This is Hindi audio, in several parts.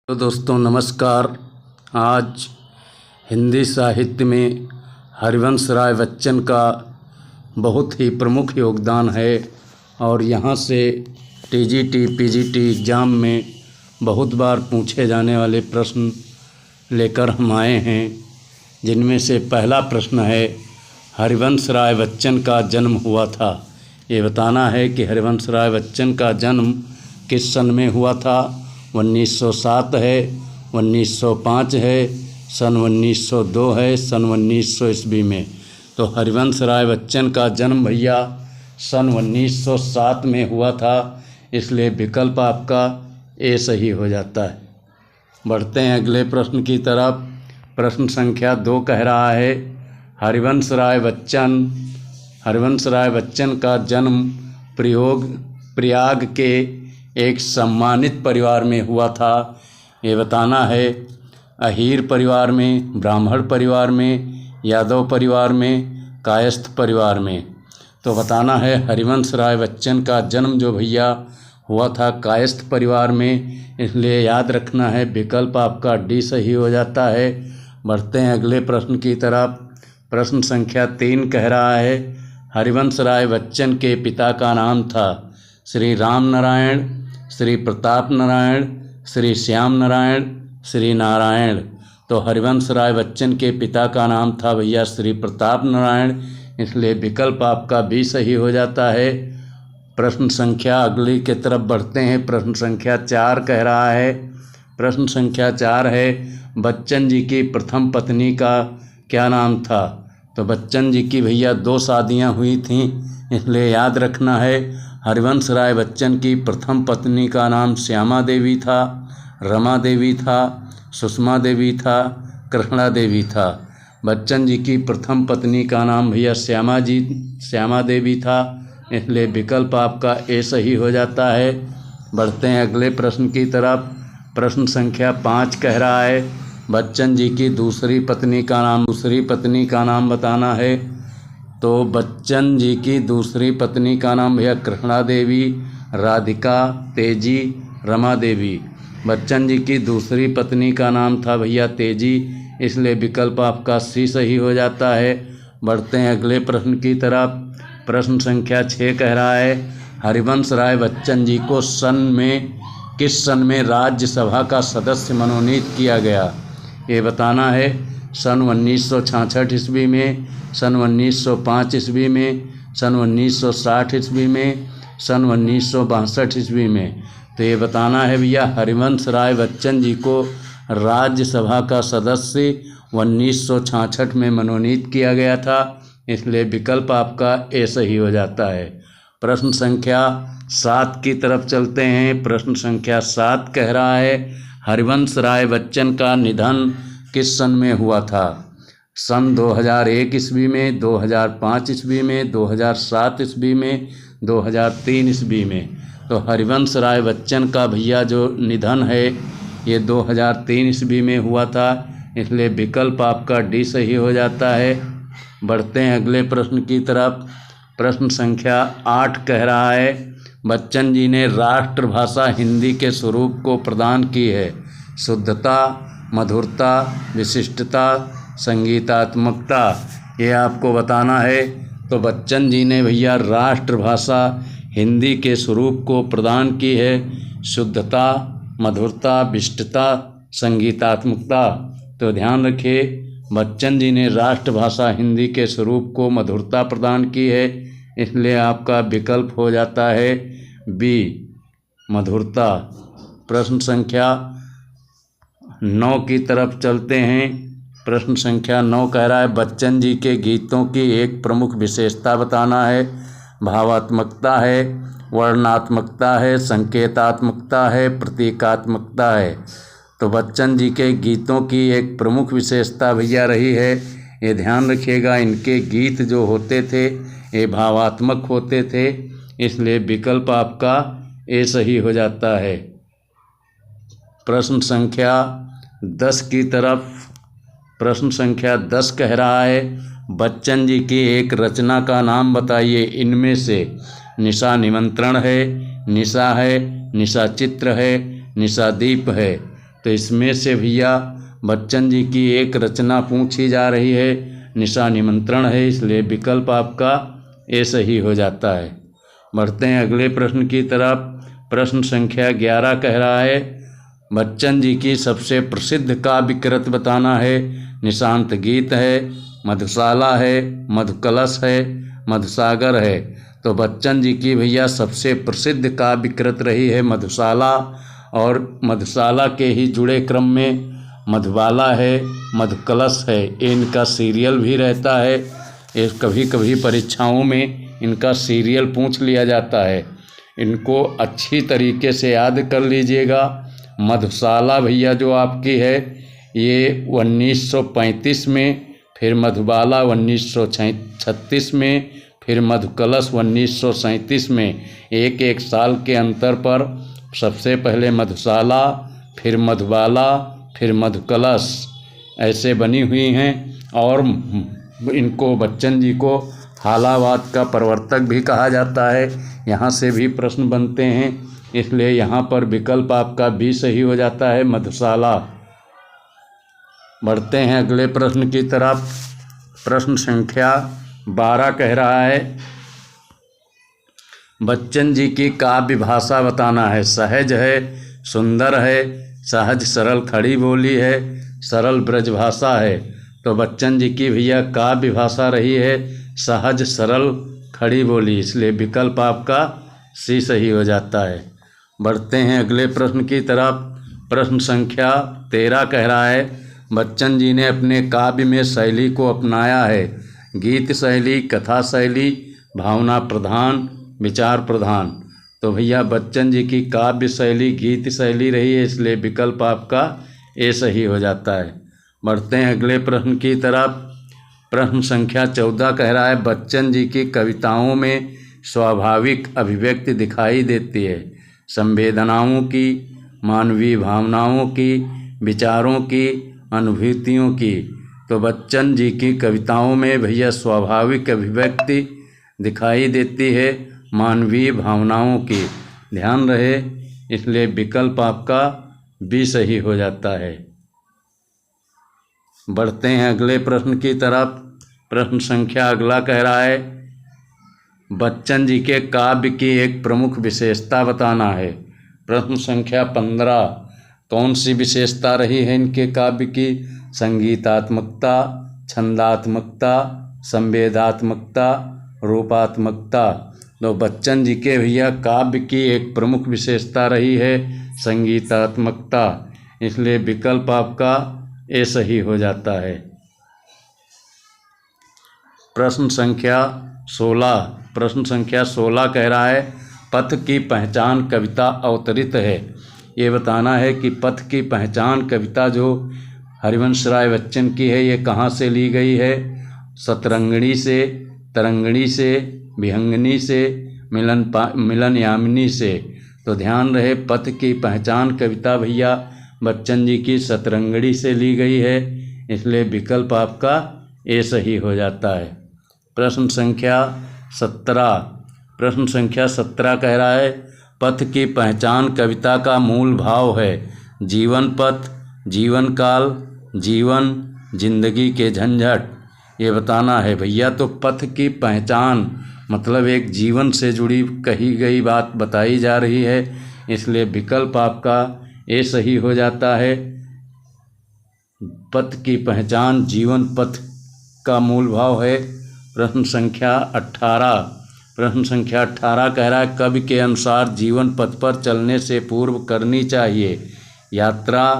तो दोस्तों नमस्कार। आज हिंदी साहित्य में हरिवंश राय बच्चन का बहुत ही प्रमुख योगदान है और यहाँ से टीजीटी पीजीटी एग्ज़ाम में बहुत बार पूछे जाने वाले प्रश्न लेकर हम आए हैं, जिनमें से पहला प्रश्न है हरिवंश राय बच्चन का जन्म हुआ था। ये बताना है कि हरिवंश राय बच्चन का जन्म किस सन में हुआ था। 1907 है, 1905 है, सन 1902 है, सन 1900 ईस्वी में। तो हरिवंश राय बच्चन का जन्म भैया सन 1907 में हुआ था, इसलिए विकल्प आपका ए सही हो जाता है। बढ़ते हैं अगले प्रश्न की तरफ। प्रश्न संख्या 2 कह रहा है हरिवंश राय बच्चन का जन्म प्रयाग के एक सम्मानित परिवार में हुआ था। ये बताना है अहीर परिवार में, ब्राह्मण परिवार में, यादव परिवार में, कायस्थ परिवार में। तो बताना है हरिवंश राय बच्चन का जन्म जो भैया हुआ था कायस्थ परिवार में, इसलिए याद रखना है विकल्प आपका डी सही हो जाता है। बढ़ते हैं अगले प्रश्न की तरफ। प्रश्न संख्या 3 कह रहा है हरिवंश राय बच्चन के पिता का नाम था श्री राम नारायण, श्री प्रताप नारायण, श्री श्याम नारायण, श्री नारायण। तो हरिवंश राय बच्चन के पिता का नाम था भैया श्री प्रताप नारायण, इसलिए विकल्प आपका भी सही हो जाता है। प्रश्न संख्या अगली की तरफ बढ़ते हैं। प्रश्न संख्या 4 कह रहा है प्रश्न संख्या 4 है बच्चन जी की प्रथम पत्नी का क्या नाम था। तो बच्चन जी की भैया 2 शादियां हुई थीं, इसलिए याद रखना है हरिवंश राय बच्चन की प्रथम पत्नी का नाम श्यामा देवी था, रमा देवी था, सुषमा देवी था, कृष्णा देवी था। बच्चन जी की प्रथम पत्नी का नाम भैया श्यामा देवी था, इसलिए विकल्प आपका ए सही हो जाता है। बढ़ते हैं अगले प्रश्न की तरफ। प्रश्न संख्या 5 कह रहा है बच्चन जी की दूसरी पत्नी का नाम बताना है। तो बच्चन जी की दूसरी पत्नी का नाम भैया कृष्णा देवी, राधिका, तेजी, रमा देवी। बच्चन जी की दूसरी पत्नी का नाम था भैया तेजी, इसलिए विकल्प आपका सी सही हो जाता है। बढ़ते हैं अगले प्रश्न की तरफ। प्रश्न संख्या 6 कह रहा है हरिवंश राय बच्चन जी को किस सन में राज्यसभा का सदस्य मनोनीत किया गया। ये बताना है सन 1966 ईस्वी में, सन 1905 ईस्वी में, सन 1960 ईस्वी में, सन 1962 ईस्वी में। तो ये बताना है भैया हरिवंश राय बच्चन जी को राज्यसभा का सदस्य 1966 में मनोनीत किया गया था, इसलिए विकल्प आपका ए सही हो जाता है। प्रश्न संख्या 7 की तरफ चलते हैं। प्रश्न संख्या 7 कह रहा है हरिवंश राय बच्चन का निधन किस सन में हुआ था। सन 2001 ईस्वी में, 2005 ईस्वी में, 2007 ईस्वी में, 2003 ईस्वी में। तो हरिवंश राय बच्चन का भैया जो निधन है ये 2003 ईस्वी में हुआ था, इसलिए विकल्प आपका डी सही हो जाता है। बढ़ते हैं अगले प्रश्न की तरफ। प्रश्न संख्या 8 कह रहा है बच्चन जी ने राष्ट्रभाषा हिंदी के स्वरूप को प्रदान की है। शुद्धता, मधुरता, विशिष्टता, संगीतात्मकता। ये आपको बताना है। तो बच्चन जी ने भैया राष्ट्रभाषा हिंदी के स्वरूप को प्रदान की है। शुद्धता, मधुरता, विशिष्टता, संगीतात्मकता। तो ध्यान रखिए बच्चन जी ने राष्ट्रभाषा हिंदी के स्वरूप को मधुरता प्रदान की है, इसलिए आपका विकल्प हो जाता है बी मधुरता। प्रश्न संख्या 9 की तरफ चलते हैं। प्रश्न संख्या 9 कह रहा है बच्चन जी के गीतों की एक प्रमुख विशेषता बताना है। भावात्मकता है, वर्णनात्मकता है, संकेतात्मकता है, प्रतीकात्मकता है। तो बच्चन जी के गीतों की एक प्रमुख विशेषता भैया रही है, ये ध्यान रखिएगा, इनके गीत जो होते थे ये भावात्मक होते थे, इसलिए विकल्प आपका ए सही हो जाता है। प्रश्न संख्या 10 की तरफ। प्रश्न संख्या 10 कह रहा है बच्चन जी की एक रचना का नाम बताइए। इनमें से निशा निमंत्रण है, निशा है, निशा चित्र है, निशादीप है। तो इसमें से भैया बच्चन जी की एक रचना पूछी जा रही है, निशा निमंत्रण है, इसलिए विकल्प आपका ए सही हो जाता है। बढ़ते हैं अगले प्रश्न की तरफ। प्रश्न संख्या 11 कह रहा है, बच्चन जी की सबसे प्रसिद्ध काव्य कृत बताना है। निशांत गीत है, मधुशाला है, मधुकलश है, मधुसागर है। तो बच्चन जी की भैया सबसे प्रसिद्ध काव्य कृत रही है मधुशाला, और मधुशाला के ही जुड़े क्रम में मधुबाला है, मधुकलश है। इनका सीरियल भी रहता है, ये कभी कभी परीक्षाओं में इनका सीरियल पूछ लिया जाता है। इनको अच्छी तरीके से याद कर लीजिएगा। मधुशाला भैया जो आपकी है ये 1935 में, फिर मधुबाला 1936 में, फिर मधुकलश 1937 में। एक एक साल के अंतर पर सबसे पहले मधुशाला, फिर मधुबाला, फिर मधुकलश ऐसे बनी हुई हैं। और इनको बच्चन जी को हालावाद का प्रवर्तक भी कहा जाता है। यहाँ से भी प्रश्न बनते हैं, इसलिए यहाँ पर विकल्प आपका भी सही हो जाता है, मधुशाला। बढ़ते हैं अगले प्रश्न की तरफ। प्रश्न संख्या 12 कह रहा है, बच्चन जी की काव्य भाषा बताना है। सहज है, सुंदर है, सहज सरल खड़ी बोली है, सरल ब्रजभाषा है। तो बच्चन जी की भैया काव्य भाषा रही है सहज सरल खड़ी बोली, इसलिए विकल्प आपका सी सही हो जाता है। बढ़ते हैं अगले प्रश्न की तरफ। प्रश्न संख्या 13 कह रहा है, बच्चन जी ने अपने काव्य में शैली को अपनाया है। गीत शैली, कथा शैली, भावना प्रधान, विचार प्रधान। तो भैया बच्चन जी की काव्य शैली गीत शैली रही है, इसलिए विकल्प आपका ए सही हो जाता है। बढ़ते हैं अगले प्रश्न की तरफ। प्रश्न संख्या 14 कह रहा है, बच्चन जी की कविताओं में स्वाभाविक अभिव्यक्ति दिखाई देती है। संवेदनाओं की, मानवीय भावनाओं की, विचारों की, अनुभूतियों की। तो बच्चन जी की कविताओं में भैया स्वाभाविक अभिव्यक्ति दिखाई देती है, मानवीय भावनाओं की। ध्यान रहे, इसलिए विकल्प आपका भी सही हो जाता है। बढ़ते हैं अगले प्रश्न की तरफ। प्रश्न संख्या अगला कह रहा है, बच्चन जी के काव्य की एक प्रमुख विशेषता बताना है। प्रश्न संख्या 15, कौन सी विशेषता रही है इनके काव्य की? संगीतात्मकता, छंदात्मकता, संवेदात्मकता, रूपात्मकता। तो बच्चन जी के भैया काव्य की एक प्रमुख विशेषता रही है संगीतात्मकता, इसलिए विकल्प आपका ए सही हो जाता है। प्रश्न संख्या 16, प्रश्न संख्या 16 कह रहा है, पथ की पहचान कविता अवतरित है। ये बताना है कि पथ की पहचान कविता जो हरिवंश राय बच्चन की है, ये कहाँ से ली गई है? शतरंगिणी से, तरंगिणी से, विहंगिनी से, मिलन यामिनी से। तो ध्यान रहे, पथ की पहचान कविता भैया बच्चन जी की शतरंगिणी से ली गई है, इसलिए विकल्प आपका ए सही हो जाता है। प्रश्न संख्या 17, प्रश्न संख्या 17 कह रहा है, पथ की पहचान कविता का मूल भाव है। जीवन पथ, जीवन काल, जीवन, जिंदगी के झंझट। ये बताना है भैया। तो पथ की पहचान मतलब एक जीवन से जुड़ी कही गई बात बताई जा रही है, इसलिए विकल्प आपका ए सही हो जाता है। पथ की पहचान जीवन पथ का मूल भाव है। प्रश्न संख्या 18, प्रश्न संख्या 18 कह रहा है, कवि के अनुसार जीवन पथ पर चलने से पूर्व करनी चाहिए यात्रा,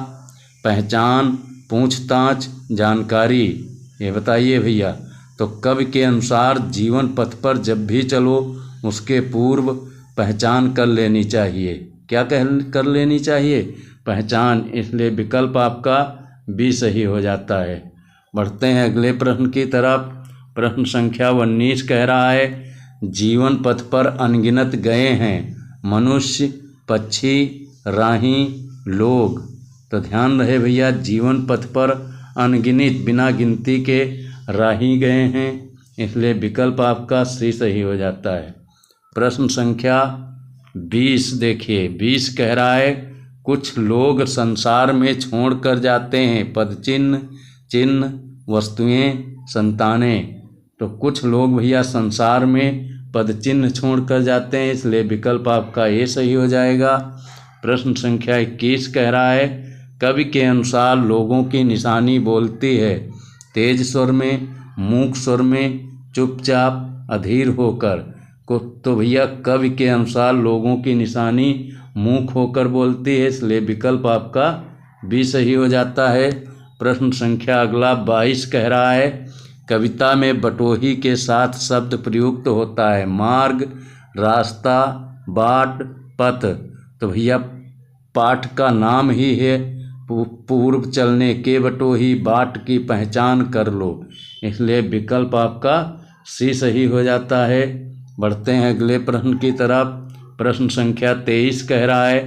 पहचान, पूछताछ, जानकारी। ये बताइए भैया। तो कवि के अनुसार जीवन पथ पर जब भी चलो उसके पूर्व पहचान कर लेनी चाहिए। क्या कर लेनी चाहिए? पहचान, इसलिए विकल्प आपका भी सही हो जाता है। बढ़ते हैं अगले प्रश्न की तरफ। प्रश्न संख्या 19 कह रहा है, जीवन पथ पर अनगिनत गए हैं मनुष्य, पक्षी, राही, लोग। तो ध्यान रहे भैया, जीवन पथ पर अनगिनत बिना गिनती के राही गए हैं, इसलिए विकल्प आपका सी सही हो जाता है। प्रश्न संख्या 20 देखिए, 20 कह रहा है, कुछ लोग संसार में छोड़ कर जाते हैं पद चिन्ह चिन्ह वस्तुएं संतानें। तो कुछ लोग भैया संसार में पद चिन्ह छोड़ कर जाते हैं, इसलिए विकल्प आपका ये सही हो जाएगा। प्रश्न संख्या 21 कह रहा है कवि के अनुसार लोगों की निशानी बोलती है तेज स्वर में, मूक स्वर में, चुपचाप, अधीर होकर। तो भैया कवि के अनुसार लोगों की निशानी मूक होकर बोलती है, इसलिए विकल्प आपका भी सही हो जाता है। प्रश्न संख्या अगला 22 कह रहा है कविता में बटोही के साथ शब्द प्रयुक्त होता है मार्ग, रास्ता, बाट, पथ। तो भैया पाठ का नाम ही है पूर्व चलने के बटोही, बाट की पहचान कर लो, इसलिए विकल्प आपका सी सही हो जाता है। बढ़ते हैं अगले प्रश्न की तरफ। प्रश्न संख्या 23 कह रहा है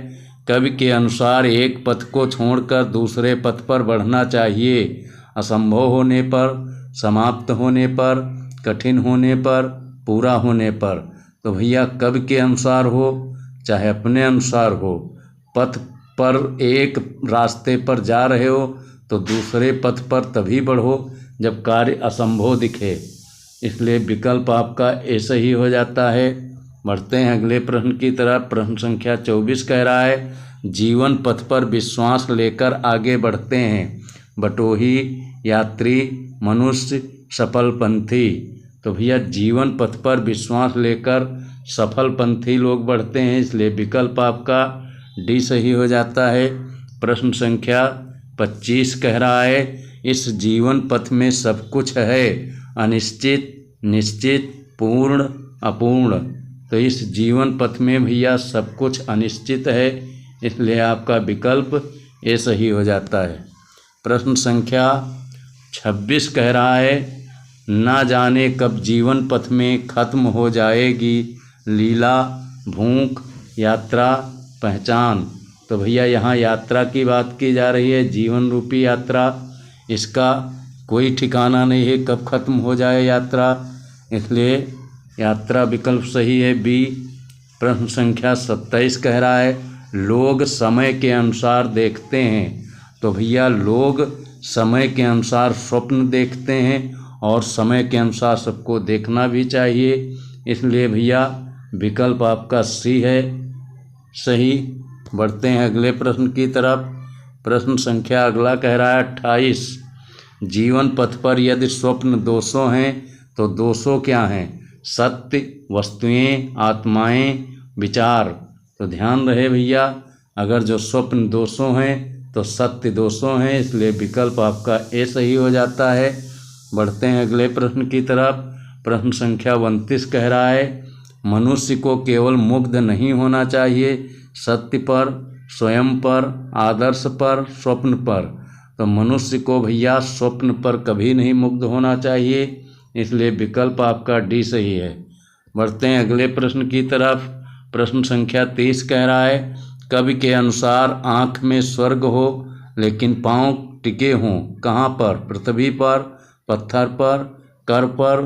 कवि के अनुसार एक पथ को छोड़कर दूसरे पथ पर बढ़ना चाहिए असंभव होने पर, समाप्त होने पर, कठिन होने पर, पूरा होने पर। तो भैया कवि के अनुसार हो चाहे अपने अनुसार हो, पथ पर एक रास्ते पर जा रहे हो तो दूसरे पथ पर तभी बढ़ो जब कार्य असंभव दिखे, इसलिए विकल्प आपका ऐसे ही हो जाता है। बढ़ते हैं अगले प्रश्न की तरफ। प्रश्न संख्या 24 कह रहा है जीवन पथ पर विश्वास लेकर आगे बढ़ते हैं बटोही, यात्री, मनुष्य, सफलपंथी। तो भैया जीवन पथ पर विश्वास लेकर सफलपंथी लोग बढ़ते हैं, इसलिए विकल्प आपका डी सही हो जाता है। प्रश्न संख्या 25 कह रहा है इस जीवन पथ में सब कुछ है अनिश्चित, निश्चित, पूर्ण, अपूर्ण। तो इस जीवन पथ में भैया सब कुछ अनिश्चित है, इसलिए आपका विकल्प ए सही हो जाता है। प्रश्न संख्या 26 कह रहा है ना जाने कब जीवन पथ में खत्म हो जाएगी लीला, भूख, यात्रा, पहचान। तो भैया यहाँ यात्रा की बात की जा रही है, जीवन रूपी यात्रा, इसका कोई ठिकाना नहीं है कब खत्म हो जाए यात्रा, इसलिए यात्रा विकल्प सही है बी। प्रश्न संख्या 27 कह रहा है लोग समय के अनुसार देखते हैं। तो भैया लोग समय के अनुसार स्वप्न देखते हैं और समय के अनुसार सबको देखना भी चाहिए, इसलिए भैया विकल्प आपका सी है सही। बढ़ते हैं अगले प्रश्न की तरफ। प्रश्न संख्या अगला कह रहा है 28 जीवन पथ पर यदि स्वप्न 200 हैं तो 200 क्या हैं सत्य, वस्तुएं, आत्माएं, विचार। तो ध्यान रहे भैया अगर जो स्वप्न 200 हैं तो सत्य 200 हैं, इसलिए विकल्प आपका ए सही हो जाता है। बढ़ते हैं अगले प्रश्न की तरफ। प्रश्न संख्या 29 कह रहा है मनुष्य को केवल मुग्ध नहीं होना चाहिए सत्य पर, स्वयं पर, आदर्श पर, स्वप्न पर। तो मनुष्य को भैया स्वप्न पर कभी नहीं मुग्ध होना चाहिए, इसलिए विकल्प आपका डी सही है। बढ़ते हैं अगले प्रश्न की तरफ। प्रश्न संख्या 30 कह रहा है कवि के अनुसार आँख में स्वर्ग हो लेकिन पाँव टिके हों कहाँ पर, पृथ्वी पर, पत्थर पर, कर पर,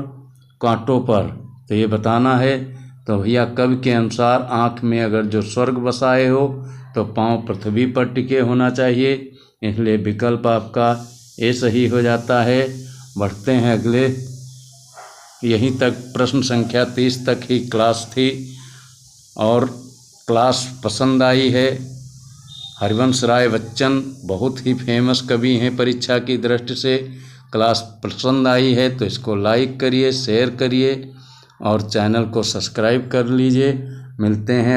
कांटों पर। तो ये बताना है। तो भैया कवि के अनुसार आँख में अगर जो स्वर्ग बसाए हो तो पाँव पृथ्वी पर टिके होना चाहिए, इसलिए विकल्प आपका ए सही हो जाता है। बढ़ते हैं अगले। यहीं तक प्रश्न संख्या 30 तक ही क्लास थी और क्लास पसंद आई है। हरिवंश राय बच्चन बहुत ही फेमस कवि हैं परीक्षा की दृष्टि से। क्लास पसंद आई है तो इसको लाइक करिए, शेयर करिए और चैनल को सब्सक्राइब कर लीजिए। मिलते हैं